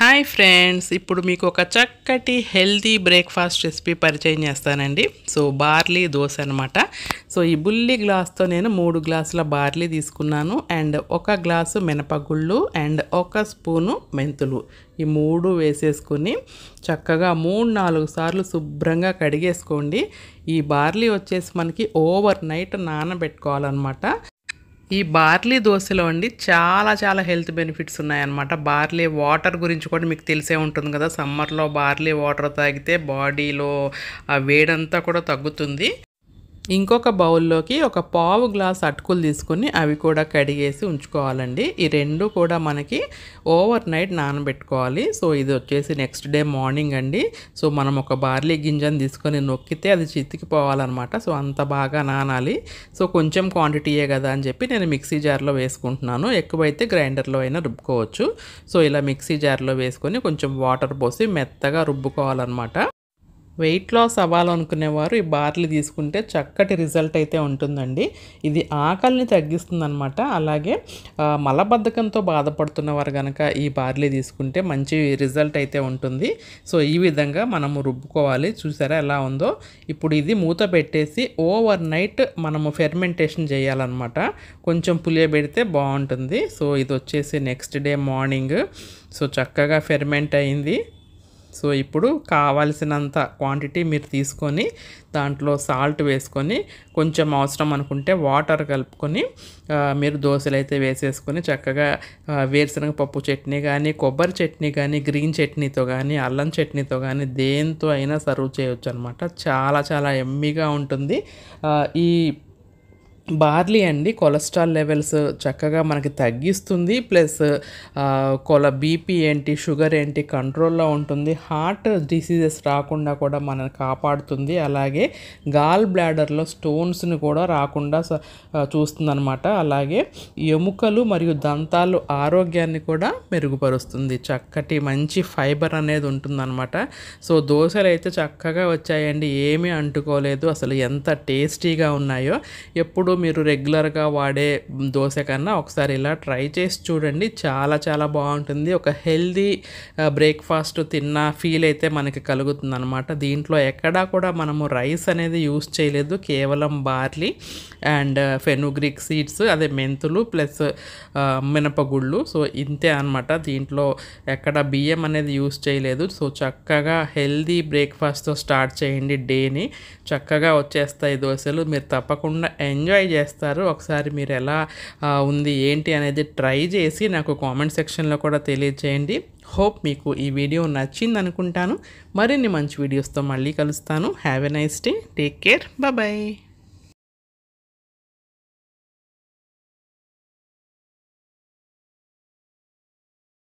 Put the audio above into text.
Hi friends, ఇప్పుడు మీకు ఒక చక్కటి హెల్తీ బ్రేక్ఫాస్ట్ రెసిపీ పరిచయం చేస్తానండి. సో బార్లీ దోశ అనమాట. సో ఈ బుల్లి గ్లాస్తో నేను 3 గ్లాసుల బార్లీ తీసుకున్నాను అండ్ 1 గ్లాసు మినపగుళ్ళు అండ్ 1 స్పూను మెంతులు. ఈ 3 వేసేసుకొని చక్కగా 3-4 సార్లు శుభ్రంగా కడిగేసుకోండి. ఈ బార్లీ వచ్చేసి మనకి ఓవర్ నైట్ నానబెట్టుకోవాలన్నమాట. ఈ బార్లీ దోశలో అండి చాలా హెల్త్ బెనిఫిట్స్ ఉన్నాయన్నమాట. బార్లీ వాటర్ గురించి కూడా మీకు తెలిసే ఉంటుంది కదా. సమ్మర్లో బార్లీ వాటర్ తాగితే బాడీలో ఆ వేడంతా కూడా తగ్గుతుంది. ఇంకొక బౌల్లోకి 1 పావు గ్లాస్ అటుకులు తీసుకుని అవి కూడా కడిగేసి ఉంచుకోవాలండి. ఈ 2 కూడా మనకి ఓవర్ నైట్ నానబెట్టుకోవాలి. సో ఇది వచ్చేసి నెక్స్ట్ డే మార్నింగ్ అండి. సో మనం ఒక బార్లీ గింజను తీసుకొని నొక్కితే అది చితికిపోవాలన్నమాట. సో అంత బాగా నానాలి. సో కొంచెం క్వాంటిటీయే కదా అని చెప్పి నేను మిక్సీ జార్లో వేసుకుంటున్నాను. ఎక్కువైతే గ్రైండర్లో అయినా రుబ్బుకోవచ్చు. సో ఇలా మిక్సీ జార్లో వేసుకొని కొంచెం వాటర్ పోసి మెత్తగా రుబ్బుకోవాలన్నమాట. వెయిట్ లాస్ అవ్వాలనుకునేవారు ఈ బార్లీ తీసుకుంటే చక్కటి రిజల్ట్ అయితే ఉంటుందండి. ఇది ఆకలిని తగ్గిస్తుందన్నమాట. అలాగే మలబద్ధకంతో బాధపడుతున్నవారు కనుక ఈ బార్లీ తీసుకుంటే మంచి రిజల్ట్ అయితే ఉంటుంది. సో ఈ విధంగా మనము రుబ్బుకోవాలి. చూసారా ఎలా ఉందో. ఇప్పుడు ఇది మూత పెట్టేసి ఓవర్ నైట్ మనము ఫెర్మెంటేషన్ చేయాలన్నమాట. కొంచెం పులియబెడితే బాగుంటుంది. సో ఇది వచ్చేసి నెక్స్ట్ డే మార్నింగ్ సో చక్కగా ఫెర్మెంట్ అయింది. సో ఇప్పుడు కావాల్సినంత క్వాంటిటీ మీరు తీసుకొని దాంట్లో సాల్ట్ వేసుకొని కొంచెం అవసరం అనుకుంటే వాటర్ కలుపుకొని మీరు దోశలు అయితే వేసేసుకొని చక్కగా వేరుశనగ పప్పు చట్నీ కానీ, కొబ్బరి చట్నీ కానీ, గ్రీన్ చట్నీతో కానీ, అల్లం చట్నీతో కానీ దేంతో అయినా సర్వ్ చేయొచ్చు అనమాట. చాలా యమ్మీగా ఉంటుంది. ఈ బార్లీ అండి కొలెస్ట్రాల్ లెవెల్స్ చక్కగా మనకి తగ్గిస్తుంది. ప్లస్ బీపీ ఏంటి, షుగర్ ఏంటి కంట్రోల్లో ఉంటుంది. హార్ట్ డిసీజెస్ రాకుండా కూడా మనల్ని కాపాడుతుంది. అలాగే గాల్ బ్లాడర్లో స్టోన్స్ని కూడా రాకుండా చూస్తుందన్నమాట. అలాగే ఎముకలు మరియు దంతాలు ఆరోగ్యాన్ని కూడా మెరుగుపరుస్తుంది. చక్కటి మంచి ఫైబర్ అనేది ఉంటుందన్నమాట. సో దోశలు అయితే చక్కగా వచ్చాయండి. ఏమీ అంటుకోలేదు. అసలు ఎంత టేస్టీగా ఉన్నాయో. ఎప్పుడు మీరు రెగ్యులర్గా వాడే దోశ కన్నా ఒకసారి ఇలా ట్రై చేసి చూడండి. చాలా బాగుంటుంది. ఒక హెల్దీ బ్రేక్ఫాస్ట్ తిన్న ఫీల్ అయితే మనకి కలుగుతుంది అనమాట. దీంట్లో ఎక్కడా కూడా మనము రైస్ అనేది యూస్ చేయలేదు. కేవలం బార్లీ అండ్ ఫెనుగ్రీక్ సీడ్స్, అదే మెంతులు ప్లస్ మినపగుళ్ళు. సో ఇంతే అనమాట. దీంట్లో ఎక్కడ బియ్యం అనేది యూస్ చేయలేదు. సో చక్కగా హెల్దీ బ్రేక్ఫాస్ట్తో స్టార్ట్ చేయండి డేని. చక్కగా వచ్చేస్తాయి దోశలు. మీరు తప్పకుండా ఎంజాయ్ చేస్తారు. ఒకసారి మీరు ఎలా ఉంది ఏంటి అనేది ట్రై చేసి నాకు కామెంట్ సెక్షన్లో కూడా తెలియజేయండి. హోప్ మీకు ఈ వీడియో నచ్చింది అనుకుంటాను. మరిన్ని మంచి వీడియోస్తో మళ్ళీ కలుస్తాను. Have a nice day. Take care. Bye.